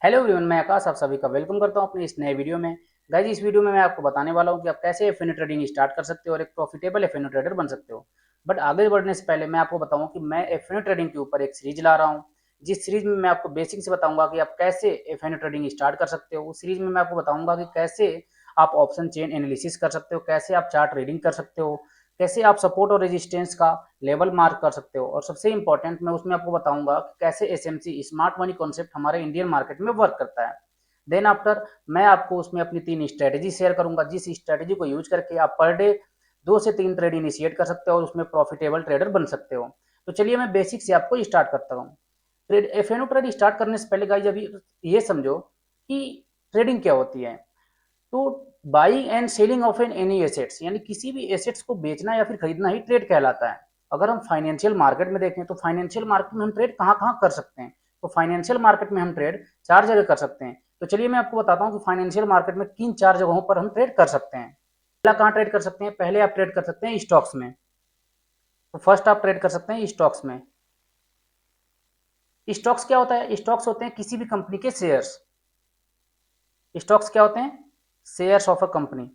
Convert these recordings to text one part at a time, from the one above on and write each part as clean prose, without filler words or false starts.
Hello everyone, मैं आकाश आप सभी का वेलकम करता हूं अपने इस नए वीडियो में। गाइस, इस वीडियो में मैं आपको बताने वाला हूं कि आप कैसे एफएनओ ट्रेडिंग स्टार्ट कर सकते हो और एक प्रॉफिटेबल एफएनओ ट्रेडर बन सकते हो। बट आगे बढ़ने से पहले मैं आपको बताऊं कि मैं एफएनओ ट्रेडिंग के ऊपर एक सीरीज ला रहा हूं, जिस सीरीज में मैं आपको बेसिक से बताऊंगा कि आप कैसे एफएनओ ट्रेडिंग स्टार्ट कर सकते हो। उस सीरीज में मैं आपको बताऊंगा कि कैसे आप ऑप्शन चेन एनालिसिस कर सकते हो, कैसे आप चार्ट रीडिंग कर सकते हो, कैसे आप सपोर्ट और रेजिस्टेंस का लेवल मार्क कर सकते हो, और सबसे इंपॉर्टेंट मैं उसमें आपको बताऊंगा कि कैसे एसएमसी स्मार्ट मनी कॉन्सेप्ट हमारे इंडियन मार्केट में वर्क करता है। देन आफ्टर मैं आपको उसमें अपनी 3 स्ट्रेटेजी शेयर करूंगा, जिस स्ट्रेटेजी को यूज करके आप पर डे 2 से 3 ट्रेड इनिशिएट कर सकते हो और उसमें प्रॉफिटेबल ट्रेडर बन सकते हो। तो चलिए मैं बेसिक से आपको स्टार्ट करता हूँ। ट्रेड एफएनओ ट्रेड स्टार्ट करने से पहले गाइस अभी ये समझो कि ट्रेडिंग क्या होती है। तो buying and selling of an any assets, यानी किसी भी एसेट्स को बेचना या फिर खरीदना ही ट्रेड कहलाता है। अगर हम फाइनेंशियल मार्केट में देखें तो फाइनेंशियल मार्केट में हम ट्रेड कहाँ कहाँ कर सकते हैं। तो फाइनेंशियल मार्केट में हम ट्रेड 4 जगह कर सकते हैं। तो चलिए मैं आपको बताता हूँ कि फाइनेंशियल मार्केट में किन 4 जगहों पर हम ट्रेड कर सकते हैं। पहला कहाँ ट्रेड कर सकते हैं, पहले आप ट्रेड कर सकते हैं स्टॉक्स में। तो फर्स्ट आप ट्रेड कर सकते हैं स्टॉक्स में। स्टॉक्स क्या होता है, स्टॉक्स होते हैं किसी भी कंपनी के शेयर्स। स्टॉक्स क्या होते हैं, shares of a company,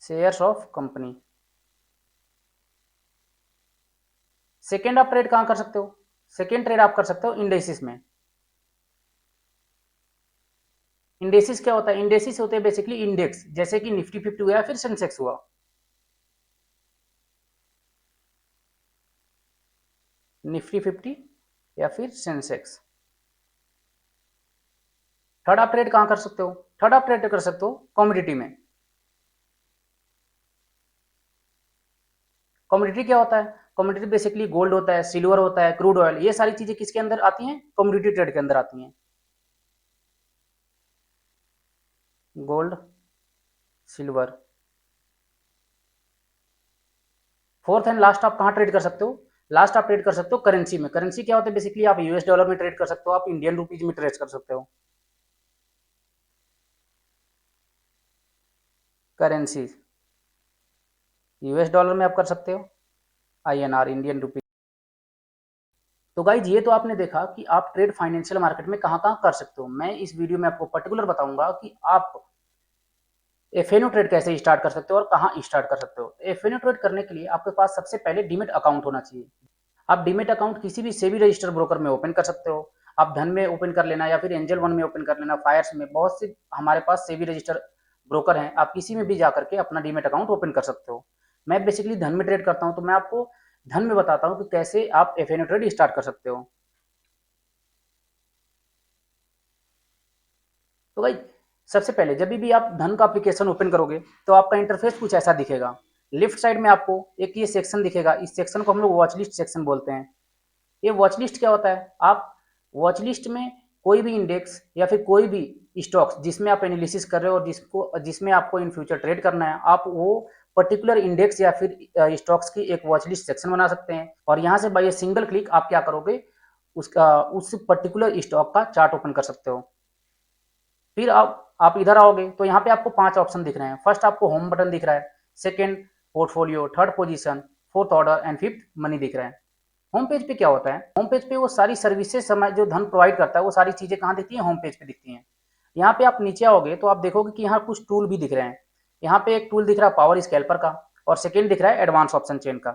shares of company. Second आप ट्रेड कहाँ कर सकते हो, सेकेंड ट्रेड आप कर सकते हो इंडेसिस में। इंडेसिस क्या होता है, इंडेसिस होते हैं बेसिकली इंडेक्स, जैसे कि निफ्टी 50 हुआ या फिर सेंसेक्स हुआ। निफ्टी 50 या फिर सेंसेक्स। थर्ड आप ट्रेड कहाँ कर सकते हो, थर्ड आप ट्रेड कर सकते हो कॉमोडिटी में। कॉमोडिटी क्या होता है, कॉमोडिटी बेसिकली गोल्ड होता है, सिल्वर होता है, क्रूड ऑयल, ये सारी चीजें किसके अंदर आती हैं, कॉमोडिटी ट्रेड के अंदर आती हैं। Gold, silver. Fourth and last आप कहाँ ट्रेड कर सकते हो, लास्ट आप ट्रेड कर सकते हो करेंसी में। करेंसी क्या होता है, बेसिकली आप यूएस डॉलर में ट्रेड कर सकते हो, आप इंडियन रुपीज में ट्रेड कर सकते हो। करेंसी यूएस डॉलर में आप कर सकते हो, आईएनआर इंडियन रुपीज। तो गाइज ये तो आपने देखा कि आप ट्रेड फाइनेंशियल मार्केट में कहाँ कहाँ कर सकते हो। मैं इस वीडियो में आपको पर्टिकुलर बताऊंगा कि आप एफएनओ ट्रेड कैसे स्टार्ट कर सकते हो और कहाँ स्टार्ट कर सकते हो। एफएनओ ट्रेड करने के लिए आपके पास सबसे पहले डीमेट अकाउंट होना चाहिए। आप डीमेट अकाउंट किसी भी सेबी रजिस्टर ब्रोकर में ओपन कर सकते हो। आप धन में ओपन कर लेना या फिर एंजल वन में ओपन कर लेना, फायर्स में बहुत से हमारे पास सेबी रजिस्टर ब्रोकर हैं, आप किसी में भी जा करके अपना डीमेट अकाउंट ओपन कर सकते हो। मैं बेसिकली धन में ट्रेड करता हूँ, तो मैं आपको धन में बताता हूँ कि कैसे आप एफएनओ ट्रेड स्टार्ट कर सकते हो। तो भाई सबसे पहले जब भी आप धन का एप्लीकेशन ओपन करोगे तो आपका इंटरफेस कुछ ऐसा दिखेगा। लेफ्ट साइड में आपको एक ये सेक्शन दिखेगा, इस सेक्शन को हम लोग वॉच लिस्ट सेक्शन बोलते हैं। ये वॉच लिस्ट क्या होता है, आप वॉच लिस्ट में कोई भी इंडेक्स या फिर कोई भी स्टॉक्स जिसमें आप एनालिसिस कर रहे हो और जिसमें आपको इन फ्यूचर ट्रेड करना है, आप वो पर्टिकुलर इंडेक्स या फिर स्टॉक्स की एक वॉच लिस्ट सेक्शन बना सकते हैं। और यहाँ से बाय सिंगल क्लिक आप क्या करोगे, उसका उस पर्टिकुलर स्टॉक का चार्ट ओपन कर सकते हो। फिर आप इधर आओगे तो यहाँ पे आपको 5 ऑप्शन दिख रहे हैं। फर्स्ट आपको होम बटन दिख रहा है, second portfolio, third position, fourth order and fifth money दिख रहा है। होम पेज पे क्या होता है, होम पेज पे वो सारी सर्विसेज समय जो धन प्रोवाइड करता है वो सारी चीजें कहाँ दिखती हैं, होम पेज पे दिखती हैं। यहाँ पे आप नीचे आओगे तो आप देखोगे कि यहाँ कुछ टूल भी दिख रहे हैं। यहाँ पे एक टूल दिख रहा है पावर स्कैल्पर का, और सेकंड दिख रहा है एडवांस ऑप्शन चेन का।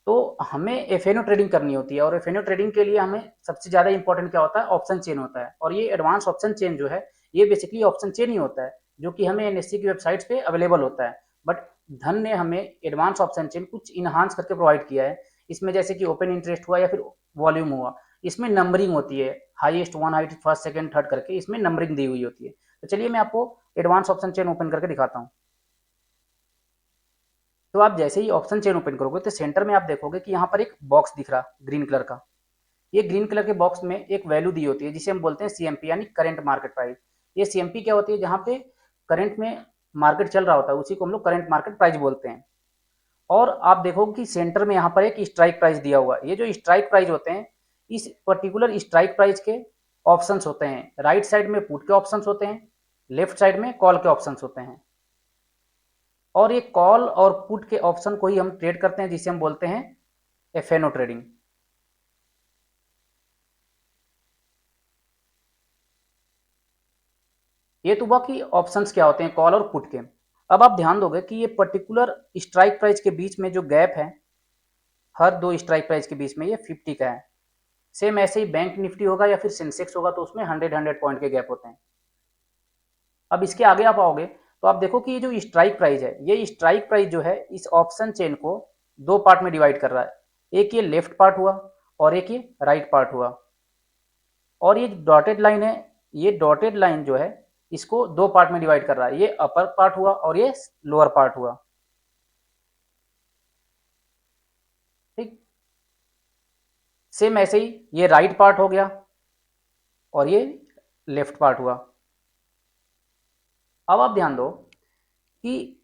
तो हमें एफएनओ ट्रेडिंग करनी होती है और एफएनओ ट्रेडिंग के लिए हमें सबसे ज्यादा इंपॉर्टेंट क्या होता है, ऑप्शन चेन होता है। और ये एडवांस ऑप्शन चेन जो है, ये बेसिकली ऑप्शन चेन ही होता है जो कि हमें एनएससी की वेबसाइट पे अवेलेबल होता है। बट धन ने हमें एडवांस ऑप्शन चेन कुछ इनहांस करके प्रोवाइड किया है। इसमें जैसे कि ओपन इंटरेस्ट हुआ या फिर वॉल्यूम हुआ, इसमें नंबरिंग होती है, highest one, height first second third करके इसमें नंबरिंग दी हुई होती है। तो चलिए मैं आपको एडवांस ऑप्शन चेन ओपन करके दिखाता हूँ। तो आप जैसे ही ऑप्शन चेन ओपन करोगे तो सेंटर में आप देखोगे कि यहाँ पर एक बॉक्स दिख रहा ग्रीन कलर का। ये ग्रीन कलर के बॉक्स में एक वैल्यू दी होती है जिसे हम बोलते हैं सीएमपी, यानी करंट मार्केट प्राइस। ये सीएमपी क्या होती है, जहाँ पे करंट में मार्केट चल रहा होता है उसी को हम लोग करंट मार्केट प्राइस बोलते हैं। और आप देखोगे कि सेंटर में यहाँ पर एक स्ट्राइक प्राइस दिया हुआ है। ये जो स्ट्राइक प्राइस होते हैं, इस पर्टिकुलर स्ट्राइक प्राइस के ऑप्शंस होते हैं। राइट साइड में पुट के ऑप्शंस होते हैं, लेफ्ट साइड में कॉल के ऑप्शंस होते हैं। और ये कॉल और पुट के ऑप्शन को ही हम ट्रेड करते हैं, जिसे हम बोलते हैं एफएनओ ट्रेडिंग। ये तो हुआ कि ऑप्शंस क्या होते हैं कॉल और पुट के। अब आप ध्यान दोगे कि ये पर्टिकुलर स्ट्राइक प्राइस के बीच में जो गैप है, हर दो स्ट्राइक प्राइस के बीच में, ये 50 का है। सेम ऐसे ही बैंक निफ्टी होगा या फिर सेंसेक्स होगा तो उसमें 100 पॉइंट के गैप होते हैं। अब इसके आगे आप आओगे तो आप देखो कि ये जो स्ट्राइक प्राइस है, ये स्ट्राइक प्राइस जो है इस ऑप्शन चेन को दो पार्ट में डिवाइड कर रहा है। एक ये लेफ्ट पार्ट हुआ और एक ये राइट पार्ट हुआ। और ये डॉटेड लाइन है, ये डॉटेड लाइन जो है इसको दो पार्ट में डिवाइड कर रहा है। ये अपर पार्ट हुआ और ये लोअर पार्ट हुआ। ठीक, सेम ऐसे ही ये राइट पार्ट हो गया और ये लेफ्ट पार्ट हुआ। अब आप ध्यान दो कि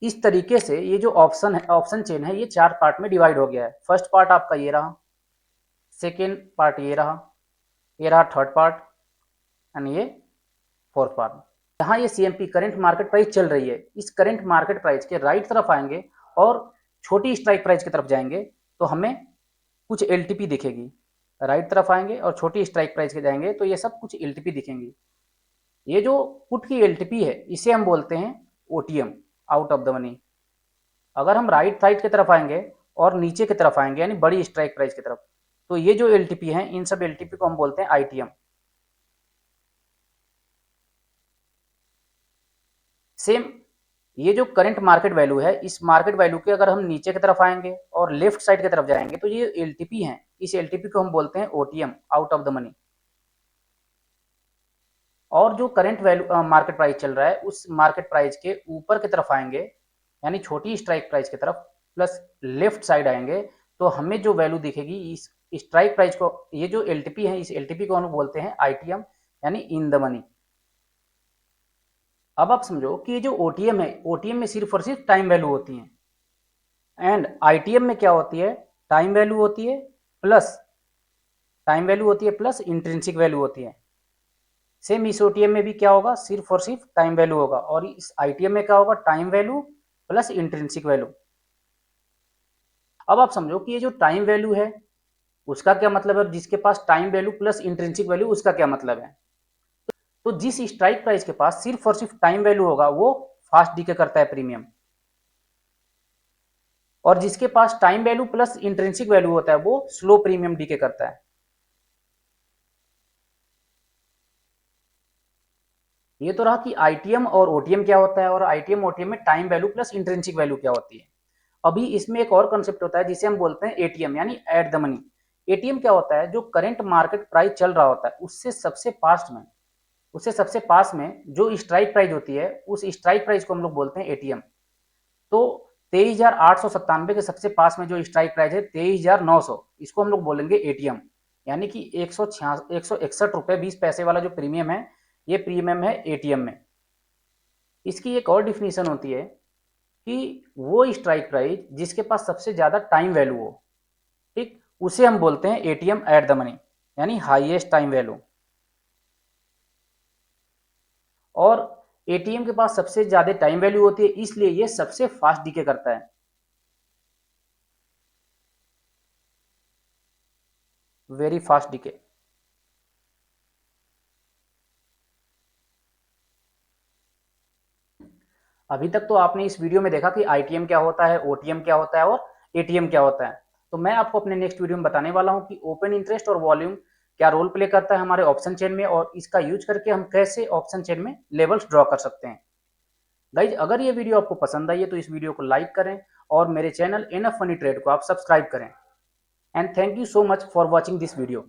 इस तरीके से ये जो ऑप्शन है, ऑप्शन चेन है, ये चार पार्ट में डिवाइड हो गया है। फर्स्ट पार्ट आपका ये रहा, सेकेंड पार्ट ये रहा, ये रहा थर्ड पार्ट एंड ये फोर्थ पार्ट। यहाँ ये सीएमपी करंट मार्केट प्राइस चल रही है, इस करंट मार्केट प्राइस के राइट तरफ आएंगे और छोटी स्ट्राइक प्राइस की तरफ जाएंगे तो हमें कुछ एलटीपी दिखेगी। राइट तरफ आएंगे और छोटी स्ट्राइक प्राइस के जाएंगे तो ये सब कुछ एलटीपी दिखेंगी। ये जो पुट की एलटीपी है इसे हम बोलते हैं OTM, out of the money. अगर हम राइट साइड की तरफ आएंगे और नीचे की तरफ आएंगे यानी बड़ी स्ट्राइक प्राइस की तरफ, तो ये जो एलटीपी है इन सब एलटीपी को हम बोलते हैं आईटीएम। सेम ये जो करंट मार्केट वैल्यू है, इस मार्केट वैल्यू के अगर हम नीचे की तरफ आएंगे और लेफ्ट साइड की तरफ जाएंगे तो ये एलटीपी है, इस एलटीपी को हम बोलते हैं OTM, out of the money. और जो करंट वैल्यू मार्केट प्राइस चल रहा है उस मार्केट प्राइस के ऊपर की तरफ आएंगे यानी छोटी स्ट्राइक प्राइस की तरफ प्लस लेफ्ट साइड आएंगे तो हमें जो वैल्यू दिखेगी इस स्ट्राइक प्राइस को, ये जो एलटीपी है इस एलटीपी को हम बोलते हैं आईटीएम यानी इन द मनी। अब आप समझो कि ये जो ओटीएम है, ओटीएम में सिर्फ और सिर्फ टाइम वैल्यू होती है एंड आईटीएम में क्या होती है, टाइम वैल्यू होती है प्लस इंट्रिंसिक वैल्यू होती है। सेम इस ओटीएम में भी क्या होगा, सिर्फ और सिर्फ टाइम वैल्यू होगा और इस आईटीएम में क्या होगा, time value plus intrinsic value. अब आप समझो कि ये जो टाइम वैल्यू है उसका क्या मतलब है, जिसके पास time value plus intrinsic value उसका क्या मतलब है। तो जिस स्ट्राइक प्राइस के पास सिर्फ और सिर्फ टाइम वैल्यू होगा वो फास्ट डीके करता है प्रीमियम, और जिसके पास time value plus intrinsic value होता है वो स्लो प्रीमियम डीके करता है। ये तो रहा कि आईटीएम और ओटीएम क्या होता है और आईटीएम ओटीएम में time value plus intrinsic value क्या होती है। अभी इसमें एक और कंसेप्ट होता है जिसे हम बोलते हैं एटीएम यानी एट द मनी। एटीएम क्या होता है, जो करंट मार्केट प्राइस चल रहा होता है उससे सबसे पास में जो स्ट्राइक प्राइस होती है उस स्ट्राइक प्राइस को हम लोग बोलते हैं एटीएम। तो 23,897 के सबसे पास में जो स्ट्राइक प्राइस है 23,900, इसको हम लोग बोलेंगे एटीएम। यानी कि 161 रुपये 20 पैसे वाला जो प्रीमियम है ये प्रीमियम है एटीएम में। इसकी एक और डिफिनीशन होती है कि वो स्ट्राइक प्राइस जिसके पास सबसे ज्यादा टाइम वैल्यू हो, ठीक, उसे हम बोलते हैं एटीएम एट द मनी यानी हाईएस्ट टाइम वैल्यू। और एटीएम के पास सबसे ज्यादा टाइम वैल्यू होती है इसलिए ये सबसे फास्ट डीके करता है, वेरी फास्ट डीके। अभी तक तो आपने इस वीडियो में देखा कि आईटीएम क्या होता है, ओटीएम क्या होता है और एटीएम क्या होता है। तो मैं आपको अपने नेक्स्ट वीडियो में बताने वाला हूं कि ओपन इंटरेस्ट और वॉल्यूम क्या रोल प्ले करता है हमारे ऑप्शन चेन में और इसका यूज करके हम कैसे ऑप्शन चेन में लेवल्स ड्रॉ कर सकते हैं। गाइज अगर ये वीडियो आपको पसंद आई है तो इस वीडियो को लाइक करें और मेरे चैनल एनएफ मनी ट्रेड को आप सब्सक्राइब करें। And thank you so much for watching this video.